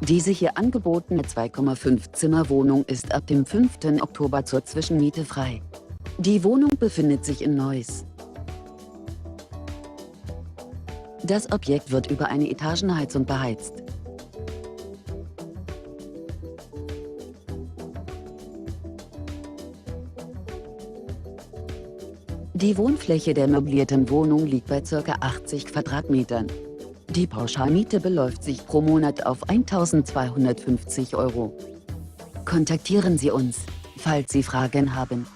Diese hier angebotene 2,5 Zimmer-Wohnung ist ab dem 5. Oktober zur Zwischenmiete frei. Die Wohnung befindet sich in Neuss. Das Objekt wird über eine Etagenheizung beheizt. Die Wohnfläche der möblierten Wohnung liegt bei ca. 80 Quadratmetern. Die Pauschalmiete beläuft sich pro Monat auf 1.250 €. Kontaktieren Sie uns, falls Sie Fragen haben.